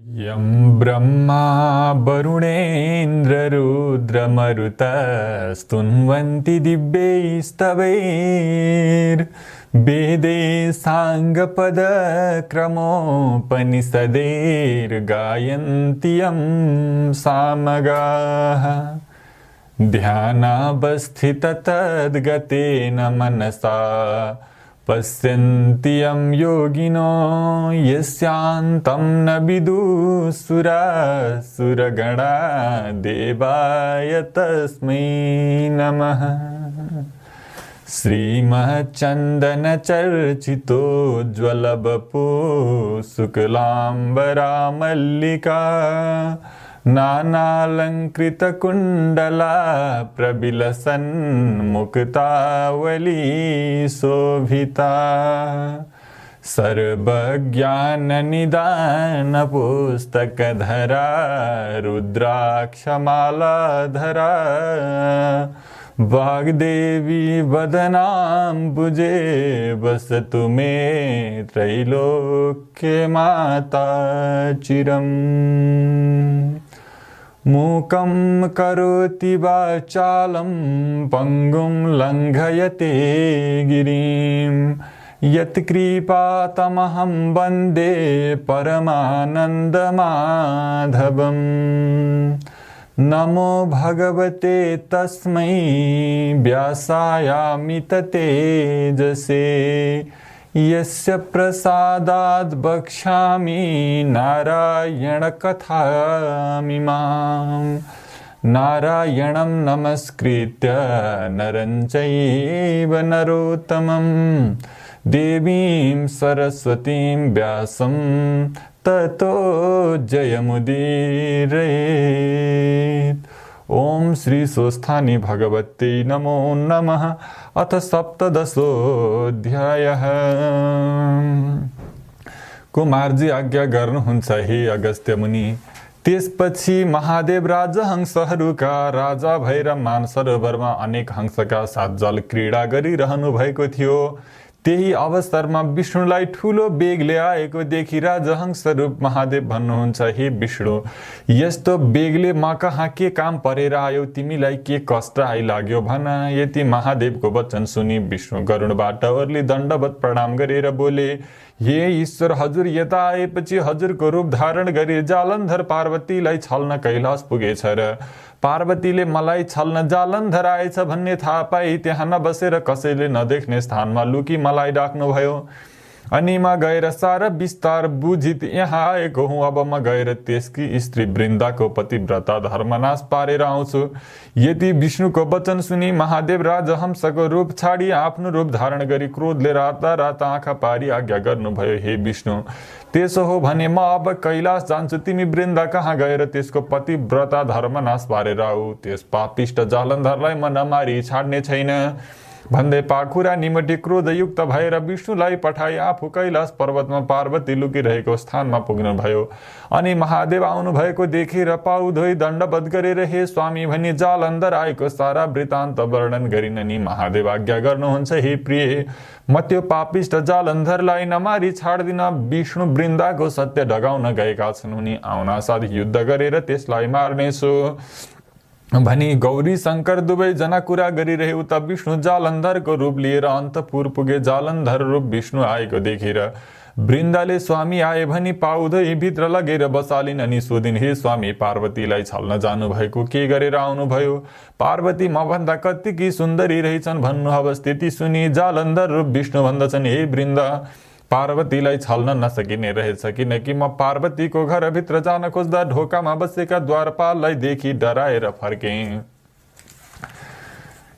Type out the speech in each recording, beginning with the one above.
यं ब्रह्मा वरुणेन्द्ररुद्रमरुतस्तुन्वन्ति दिव्यैस्तवैर्वेदैः साङ्गपदक्रमोपनिषदैर्गायन्ति यं सामगाः ध्यानावस्थिततद्गतेन मनसा पश्यन्ति यं योगिनो यस्यान्तं न विदुः देवाय तस्मै नमः। श्रीमच्चन्दनचर्चितोज्ज्वलवपु शुक्लाम्बरामल्लिका नानालङ्कृतकुण्डला प्रविलसन्मुक्तावली शोभिता सर्वज्ञाननिदानपुस्तकधरा रुद्राक्षमालाधरा वाग्देवी वदनाम्बुजे वसतु मे त्रैलोक्यमाता चिरम्। मूकं करोति वाचालं पङ्गुं लङ्घयते गिरिं यत्कृपातमहं वन्दे परमानन्दमाधवम्। नमो भगवते तस्मै व्यासायामिततेजसे यस्य प्रसादाद् वक्ष्यामि नारायणकथामिमाम्। नारायणं नमस्कृत्य नरं चैव नरोत्तमं देवीं सरस्वतीं व्यासं ततो जयमुदीरयेत्। ओम श्री स्वस्थानी भगवते नमो नमः। अथ सप्तदशोऽध्यायः। कुमारजी आज्ञा गर्नुहुन्छ हे अगस्त्य मुनि। त्यसपछि महादेव राजहंसहरूका राजा भएर मानसरोवरमा अनेक हंसका साथ जल क्रीडा गरिरहनु भएको थियो। त्यही अवसरमा विष्णुलाई ठूलो बेगले आएको देखि राजहंस रूप महादेव भन्नुहुन्छ, हे विष्णु, यस्तो बेगले म कहाँ के काम परेर आयो? तिमीलाई के कष्ट आइलाग्यो भन। यति महादेवको वचन सुनि विष्णु गरुडबाट ओर्ली दण्डवत प्रणाम गरेर बोले, हे ईश्वर, हजुर यता आएपछि हजुरको रूप धारण गरी जालन्धर पार्वतीलाई छल्न कैलाश पुगेछ र पार्वतीले मलाई छल्न जालन्धर आएछ भन्ने थाहा पाई त्यहाँ नबसेर कसैले नदेख्ने स्थानमा लुकी मलाई डाक्नुभयो। अनि म गएर सारा विस्तार बुझी यहाँ आएको हुँ। अब म गएर त्यसकी स्त्री वृन्दाको पतिव्रता धर्मनाश पारेर आउँछु। यति विष्णुको वचन सुनि महादेव राजहंसको रूप छाडी आफ्नो रूप धारण गरी क्रोधले राता राता आँखा पारी आज्ञा गर्नुभयो, हे विष्णु, त्यसो हो भने म अब कैलाश जान्छु। तिमी वृन्दा कहाँ गएर त्यसको पतिव्रता धर्मनाश पारेर आऊ। त्यस पापिष्ट जालन्धरलाई म नमारी छाड्ने छैन भन्दै पाखुरा निमटी क्रोधयुक्त भएर विष्णुलाई पठाई आफू कैलाश पर्वतमा पार्वती लुकिरहेको स्थानमा पुग्नुभयो। अनि महादेव आउनु भएको देखेर पाउ धोई दण्डवत गरेर, हे स्वामी भनी जालन्धर आएको सारा वृत्तान्त वर्णन गरिन नि महादेव आज्ञा गर्नुहुन्छ, हे प्रिय, म त्यो पापिष्ट जालन्धरलाई नमारी छाड्दिन। विष्णु वृन्दाको सत्य ढगाउन गएका छन्, उनी आउनासाथ युद्ध गरेर त्यसलाई मार्नेछु भनी गौरी शंकर दुवै जना कुरा गरिरहे उता विष्णु जालन्धरको रूप लिएर अन्तपुर पुगे। जालन्धर रूप विष्णु आएको देखेर वृन्दाले स्वामी आए भनी पाउदै भित्र लगेर बसालिन्। अनि सोधिन्, हे स्वामी, पार्वतीलाई छल्न जानु भएको के गरेर आउनुभयो? पार्वती म भन्दा कतिकी सुन्दरी रहेछन् भन्नुहोस्। त्यति सुनि जालन्धर रूप विष्णु भन्दछन्, हे वृन्दा, पार्वतीलाई छल्न नसकिने रहेछ, किनकि म पार्वतीको घरभित्र जान खोज्दा ढोकामा बसेका द्वारपाललाई देखि डराएर फर्केँ।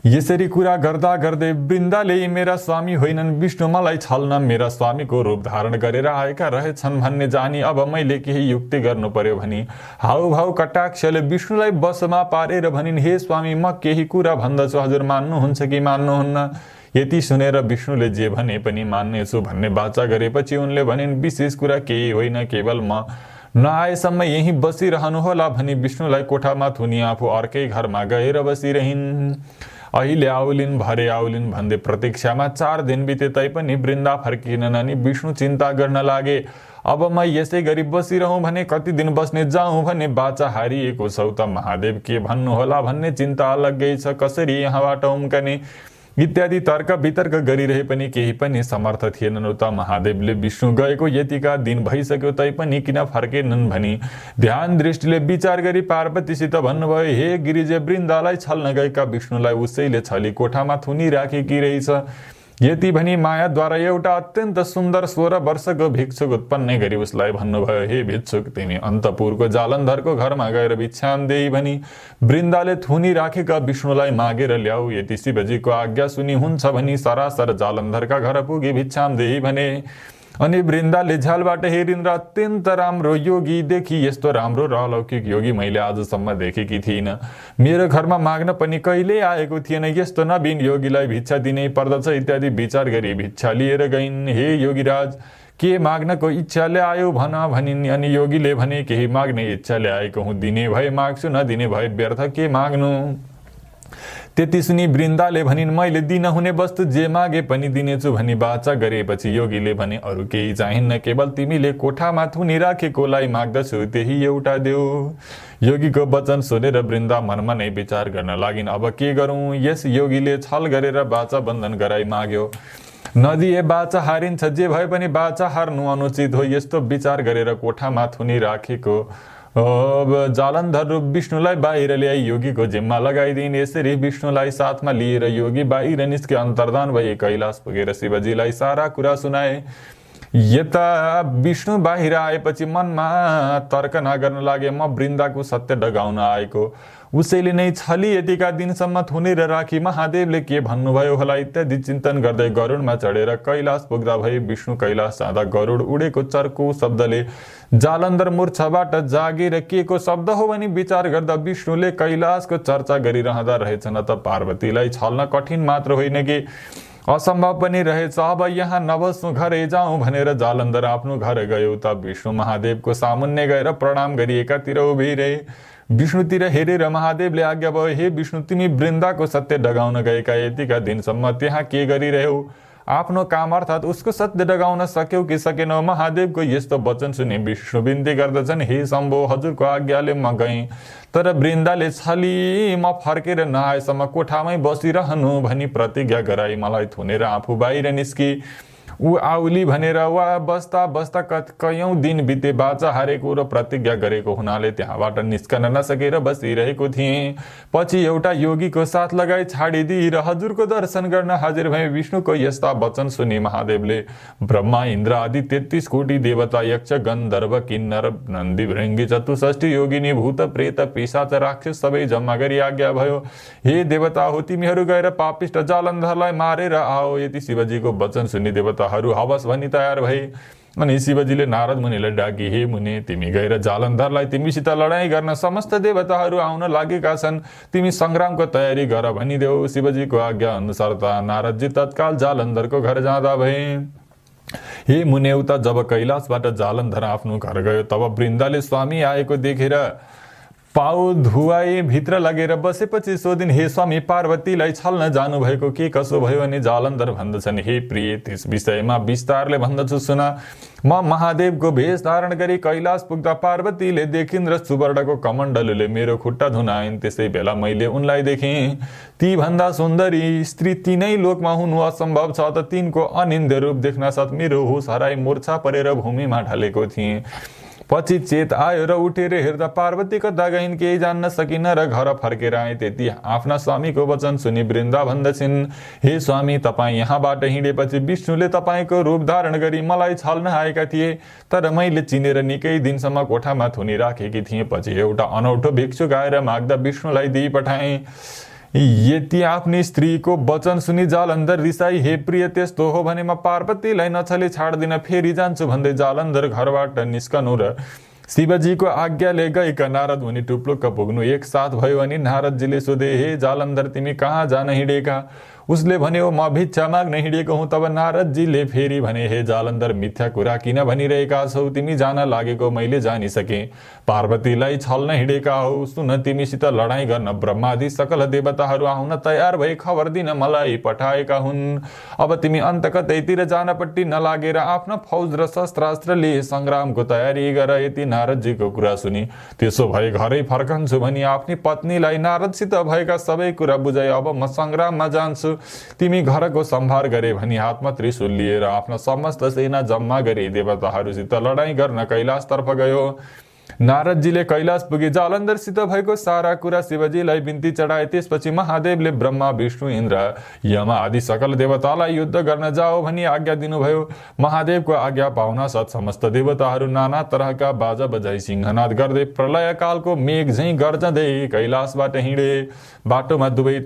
यसरी कुरा गर्दा गर्दै वृन्दाले मेरा स्वामी होइनन्, विष्णु मलाई छल्न मेरा स्वामीको रूप धारण गरेर आएका रहेछन् भन्ने जानी अब मैले केही युक्ति गर्नु पर्यो भनी हाउभाउ कटाक्षले विष्णुलाई वशमा पारेर भनिन्, हे स्वामी, म केही कुरा भन्दछु, हजुर मान्नुहुन्छ कि मान्नुहुन्न? यति सुनेर विष्णुले जे भने पनि मान्नेछु भन्ने बाचा गरेपछि उनले भनिन्, विशेष कुरा केही होइन, केवल म नआएसम्म यहीँ बसिरहनुहोला भनी विष्णुलाई कोठामा थुनी आफू अर्कै घरमा गएर बसिरहिन्। अहिले आउलिन् भरे आउलिन् भन्दै प्रतीक्षामा 4 दिन बिते तैपनि वृन्दा फर्किनन्। अनि विष्णु चिन्ता गर्न लागे। अब म यसै गरी बसिरहँ भने कति दिन बस्ने जाउँ भने बाचा हारिएको छौ त महादेव के भन्नुहोला भन्ने चिन्ता अलग्गै छ, कसरी यहाँबाट उम्कने इत्यादि तर्क वितर्क गरिरहे पनि केही पनि समर्थ थिएनन्। उता महादेवले विष्णु गएको यतिका दिन भइसक्यो तैपनि किन फर्केनन् भनी ध्यान दृष्टिले विचार गरी पार्वतीसित भन्नुभयो, हे गिरिजे, वृन्दालाई छल्न गएका विष्णुलाई उसैले छली कोठामा थुनी राखेकी रहेछ। यति भनी मायाद्वारा एउटा अत्यन्त सुन्दर 16 वर्षको भिक्षुक उत्पन्न गरी उसलाई भन्नुभयो, हे भिक्षुक, तिमी अन्तपुरको जालन्धरको घरमा गएर भिक्षाम देई भनी वृन्दाले थुनी राखेका विष्णुलाई मागेर ल्याऊ। यति शिवजीको आज्ञा सुनि हुन्छ भनी सरासर जालन्धरका घर पुगी भिक्षाम देई भने। अनि वृन्दाले झ्यालबाट हेरिन् र अत्यन्त राम्रो योगी देखि, यस्तो राम्रो र अलौकिक योगी मैले आजसम्म देखेकी थिइनँ। मेरो घरमा माग्न पनि कहिल्यै आएको थिएन, यस्तो नवीन योगीलाई भिक्षा दिनै पर्दछ इत्यादि विचार गरी भिक्षा लिएर गइन्। हे योगीराज, के माग्नको इच्छाले आयो भन भनिन्। अनि योगीले भने, केही माग्ने इच्छाले आएको हुँ, दिने भए माग्छु, नदिने भए व्यर्थ के माग्नु। त्यति सुनि वृन्दाले भनिन्, मैले दिन हुने वस्तु जे मागे पनि दिनेछु भनी बाचा गरेपछि योगीले भने, अरू केही चाहिन्न, केवल तिमीले कोठामा थुनी राखेकोलाई माग्दछु, त्यही एउटा देऊ। योगीको वचन सुनेर वृन्दा मनमा नै विचार गर्न लागिन्, अब के गरौँ। यस योगीले छल गरेर बाचा बन्धन गराई माग्यो। नदिए बाचा हारिन्छ, जे भए पनि बाचा हार्नु अनुचित हो। यस्तो विचार गरेर कोठामा थुनी राखेको जालन्धर रूप विष्णुलाई बाहिर ल्याई योगीको जिम्मा लगाइदिन्। यसरी विष्णुलाई साथमा लिएर योगी बाहिर निस्के अन्तर्धान भए कैलाश पुगेर शिवजीलाई सारा कुरा सुनाए। यता विष्णु बाहिर आएपछि मनमा तर्क नगर्न लागे, म वृन्दाको सत्य डगाउन आएको, उसैले नै छली यतिका दिनसम्म थुनेर राखी, महादेवले के भन्नुभयो होला इत्यादि चिन्तन गर्दै गरुडमा चढेर कैलाश पुग्दा भए विष्णु कैलाश जाँदा गरुड उडेको चर्को शब्दले जालन्धर मूर्छाबाट जागेर के को शब्द हो भनी विचार गर्दा विष्णुले कैलाशको चर्चा गरिरहँदा रहेछन्। त पार्वतीलाई छल्न कठिन मात्र होइन कि असम्भव पनि रहेछ। अब यहाँ नबस्नु, घरै जाउँ भनेर जालन्धर आफ्नो घर गयो। त विष्णु महादेवको सामुन्ने गएर प्रणाम गरी एकातिर उभिरहे। विष्णुतिर हेरेर महादेवले आज्ञा भयो, हे विष्णु, तिमी वृन्दाको सत्य डगाउन गएका यतिका दिनसम्म त्यहाँ के गरिरह्यौ? आफ्नो काम अर्थात् उसको सत्य डगाउन सक्यौ कि सकेनौ? महादेवको यस्तो वचन सुनि विष्णु बिन्ती गर्दछन्, हे शम्भो, हजुरको आज्ञाले म गएँ, तर वृन्दाले छली म फर्केर नआएसम्म कोठामै बसिरहनु भनी प्रतिज्ञा गराई मलाई थुनेर आफू बाहिर निस्की। ऊ आउली भनेर वा बस्दा बस्दा कयौं दिन बिते। बाचा हारेको र प्रतिज्ञा गरेको हुनाले त्यहाँबाट निस्कन नसकेर बसिरहेको थिएँ। पछि एउटा योगीको साथ लगाई छाडिदिई र हजुरको दर्शन गर्न हाजिर भए। विष्णुको यस्ता वचन सुनि महादेवले ब्रह्मा, इन्द्र आदि 33 कोटी देवता, यक्ष, गन्धर्व, किन्नर, नन्दी, भृङ्गी, चतुष्षष्ठी योगिनी, भूत, प्रेत, पिशाच, राक्षस सबै जम्मा गरी आज्ञा भयो, हे देवता हो, तिमीहरू गएर पापिष्ट जालन्धरलाई मारेर आओ। यति शिवजीको वचन सुनि देवताहरू हवस भनी तयार भए। अनि शिवजीले नारद मुनिलाई डाकी, हे मुनि, तिमी गएर जालन्धरलाई तिमीसित लडाईँ गर्न समस्त देवताहरू आउन लागेका छन्, तिमी संग्रामको तयारी गर भनिदेऊ। शिवजीको आज्ञा अनुसार नारदजी तत्काल जालन्धरको घर जाँदा भए। हे मुनि, उता जब कैलाशबाट जालन्धर आफ्नो घर गयो तब वृन्दाले स्वामी आएको देखेर पाउ धुवाई भित्र लगेर बसेपछि सोधिन्, हे स्वामी, पार्वतीलाई छल्न जानुभएको के कसो भयो? अनि जालन्धर भन्दछन्, हे प्रिय, त्यस विषयमा विस्तारले भन्दछु सुन। म महादेवको भेष धारण गरी कैलाश पुग्दा पार्वतीले देखिन् र सुवर्णको कमण्डलुले मेरो खुट्टा धुन आइन्। त्यसै बेला मैले उनलाई देखेँ। ती भन्दा सुन्दरी स्त्री तीनै लोकमा हुनु असम्भव छ, त तिनको अनिन्द्य रूप देख्न साथ मेरो होस हराई मूर्छा परेर भूमिमा ढलेको थिएँ। पछि चेत आयो र उठेर हेर्दा पार्वती कता गइन् केही जान्न सकिन र घर फर्केर आए। त्यति आफ्ना स्वामीको वचन सुनि वृन्दा भन्दछिन्, हे स्वामी, तपाईँ यहाँबाट हिँडेपछि विष्णुले तपाईँको रूप धारण गरी मलाई छल्न आएका थिए, तर मैले चिनेर निकै दिनसम्म कोठामा थुनी राखेकी थिएँ। पछि एउटा अनौठो भिक्षुक आएर माग्दा विष्णुलाई दिई पठाएँ। यति आफ्नी स्त्रीको वचन सुनि जालन्धर रिसाई, हे प्रिय, त्यस्तो हो भने म पार्वतीलाई नछली छाड्दिन, फेरि जान्छु भन्दै जालन्धर घरबाट निस्कनु र शिवजीको आज्ञाले गएका नारद मुनि टुप्लुक्क पुग्नु एक साथ भयो। अनि नारदजीले सोधे, हे जालन्धर, तिमी कहाँ जान हिँडेका? उसले भन्यो म भिक्षा माग्न हिँडेको हुँ। तब नारदजीले फेरि भने हे जालन्धर मिथ्या कुरा किन भनिरहेका छौ? तिमी जान लागेको मैले जानिसके। पार्वतीलाई छल्न हिँडेका हौ। सुन तिमीसित लडाईँ गर्न ब्रह्मादि सकल देवताहरू आउन तयार भई खबर दिन मलाई पठाएका हुन्। अब तिमी अन्त कतैतिर जानपट्टि नलागेर आफ्ना फौज र शस्त्रास्त्र लिए संग्रामको तयारी गर। यति नारदजीको कुरा सुनि त्यसो भए घरै फर्कन्छु भनी आफ्नी पत्नीलाई नारदसित भएका सबै कुरा बुझाइ अब म संग्राममा जान्छु, तिमी घरको सम्भार गरे भनी हातमा त्रिशूल लिएर आफ्ना समस्त सेना जम्मा गरी देवताहरूसित लडाईँ गर्न कैलाशतर्फ गयो। नारदजीले कैलाश पुगे जालन्धरसित भएको सारा कुरा शिवजीलाई बिन्ती चढाए। त्यसपछि महादेवले ब्रह्मा विष्णु इन्द्र यम आदि सकल देवतालाई युद्ध गर्न जाओ भनी आज्ञा दिनुभयो। महादेवको आज्ञा पाउन साथ समस्त देवताहरू नाना तरहका बाजा बजाई सिंहनाद गर्दै प्रलय कालको मेघ झैं गर्जदै कैलाशबाट हिँडे। बाटोमा दुवै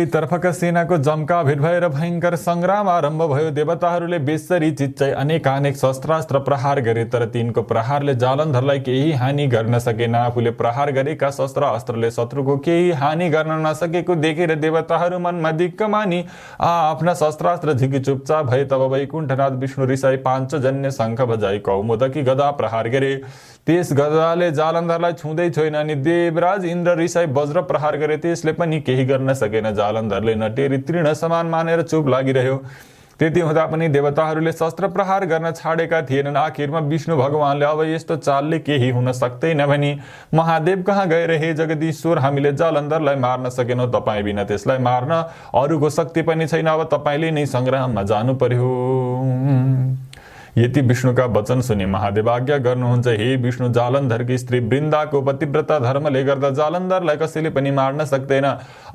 तर्फका सेनाको जम्का भेट भएर भयंकर संग्राम आरम्भ भयो। देवताहरूले बेसरी चिच्चाइ अनेक शस्त्रास्त्र प्रहार गरे, तर तिनको प्रहारले जालन्धरलाई केही हानि गर्न सकेन। आफूले प्रहार गरेका शस्त्र अस्त्रले शत्रुको केही हानि गर्न नसकेको देखेर देवताहरू मनमा दिक्क मानी आफ्ना शस्त्रास्त्र झिकी चुपचाप भए। तब वैकुण्ठनाथ विष्णु रिसाई पाञ्चजन्य शङ्ख बजाई कौमुदकी गदा प्रहार गरे। त्यस गदाले जालन्धरलाई छुँदै छोइन अनि देवराज इन्द्र रिसाई वज्र प्रहार गरे। त्यसले पनि केही गर्न सकेन। जालन्धरले नटेरी तृण समान मानेर चुप लागिरह्यो। त्यति हुँदा पनि देवताहरूले शस्त्र प्रहार गर्न छाडेका थिएनन्। आखिरमा विष्णु भगवानले अब यस्तो चालले केही हुन सक्दैन भनी महादेव कहाँ गएर हे जगदीश्वर हामीले जालन्धरलाई मार्न सकेनौँ, तपाईँ बिना त्यसलाई मार्न अरूको शक्ति पनि छैन, अब तपाईँले नै संग्राममा जानु पर्यो। यति विष्णुका वचन सुनि महादेव आज्ञा गर्नुहुन्छ हे विष्णु जालन्धरकी स्त्री वृन्दाको पतिव्रता धर्मले गर्दा जालन्धरलाई कसैले पनि मार्न सक्दैन।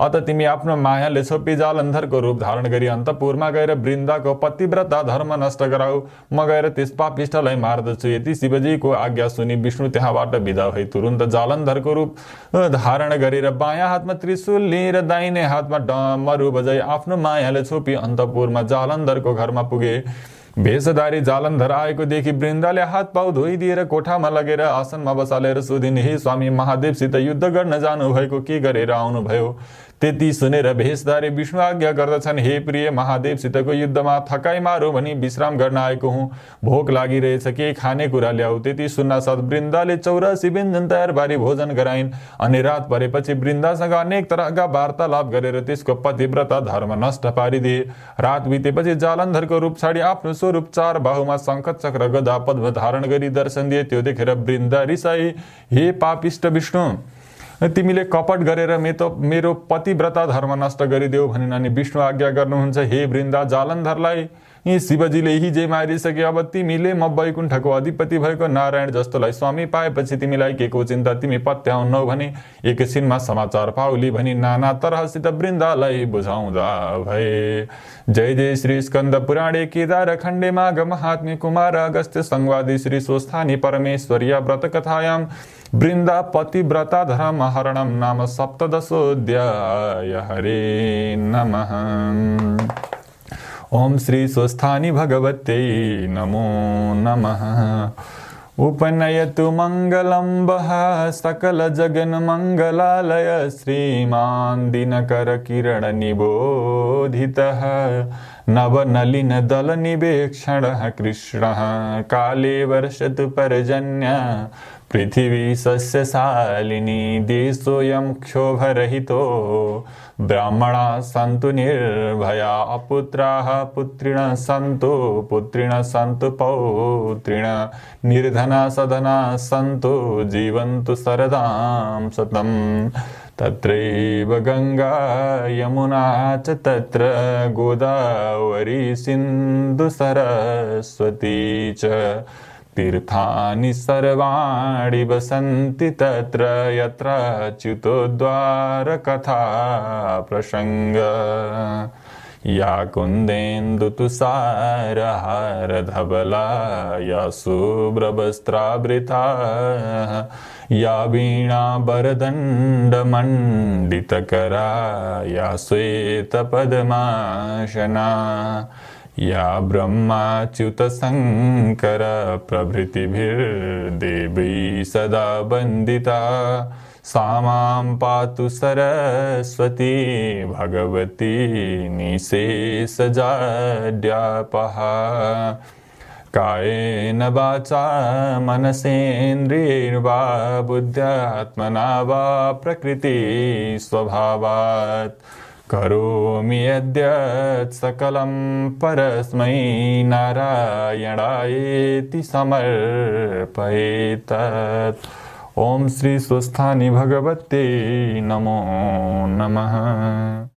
अत तिमी आफ्नो मायाले छोपी जालन्धरको रूप धारण गरी अन्तपुरमा गएर वृन्दाको पतिव्रता धर्म नष्ट गराऊ। म गएर त्यस पापिष्टलाई मार्दछु। यति शिवजीको आज्ञा सुनि विष्णु त्यहाँबाट विदा भई तुरुन्त जालन्धरको रूप धारण गरेर बायाँ हातमा त्रिशूल लिएर दाहिने हातमा डमरू बजाई आफ्नो मायाले छोपी अन्तपुरमा जालन्धरको घरमा पुगे। भेषधारी जालन्धर आएको देखि वृन्दाले हात पाउ धोइदिएर कोठामा लगेर आसनमा बसालेर सोधिन् हे स्वामी महादेवसित युद्ध गर्न जानु भएको के गरेर आउनुभयो? त्यति सुनेर भेषधारी विष्णु आज्ञा गर्दछन् हे प्रिय महादेवसितको युद्धमा थकाइ मारो भनी विश्राम गर्न आएको हुँ, भोक लागिरहेछ, केही खाने कुरा ल्याऊ। त्यति सुन्नासाथ वृन्दाले 84 व्यञ्जन तयार पारी भोजन गराइन् अनि रात परेपछि वृन्दासँग अनेक तरहका वार्तालाप गरेर त्यसको पतिव्रता धर्म नष्ट पारिदिए। रात बितेपछि जालन्धरको रूप छाडी आफ्नो स्वरूप 4 बाहुमा शङ्ख चक्र गदा पद्म धारण गरी दर्शन दिए। त्यो देखेर वृन्दा रिसाई हे पापिष्ट विष्णु, तिमीले कपट गरेर मेरो पतिव्रता धर्म नष्ट गरिदेऊ भनिन्। अनि विष्णु आज्ञा गर्नुहुन्छ हे वृन्दा जालन्धरलाई शिवजीले हिजै मारिसके। अब तिमीले म वैकुण्ठको अधिपति भएको नारायण जस्तोलाई स्वामी पाएपछि तिमीलाई के को चिन्ता, तिमी पत्याउनौ भने एकैछिनमा समाचार पाउली भनी नाना तरहसित वृन्दालाई बुझाउँदा भए। जय जय श्री स्कन्द पुराणे केदार खण्डे माघ महात्म्य कुमार अगस्त्य संवादे श्री स्वस्थानी परमेश्वर्या व्रत कथायां वृन्दा पतिव्रता धर्म हरणम नाम सप्तदशोऽध्याय। हरे नमः। ओम श्री स्वस्थानी भगवत्यै नमो नमः। उपनयतु मंगलं वः सकल जगन मंगलालय श्रीमान दिनकर किरण निबोधितः नवनलिन दल निवेक्षणः कृष्णः काले वर्षतु पर्जन्य पृथिवी सस्यशालिनी देशोऽयं क्षोभरहितो ब्राह्मणा सन्तु निर्भया अपुत्राः पुत्रिणः सन्तु पौत्रिणः निर्धना सधना सन्तु जीवन्तु सरदां शतं। तत्रैव गंगा यमुना च तत्र गोदावरी सिन्धु सरस्वती च तीर्थानि सर्वाणि वसन्ति तत्र यत्र च्युतोद्वार कथा प्रसंग। या कुन्देन्दु तुषारहार धवला या शुभ्रवस्त्रावृता या वीणा वरदण्ड मंडितकरा या श्वेत पद्मासना या ब्रह्माच्युत शंकर प्रभृतिभिर्देवी सदा वन्दिता सा मां पातु सरस्वती भगवती निशेषजाड्यापः कायेन वाचा मनसेन्द्रियैर्वा बुद्ध्यात्मना वा प्रकृति स्वभावात् करोमि यद्यत् सकलं परस्मै नारायणायेति समर्पयेत्। ओम श्री स्वस्थानी भगवते नमो नमः।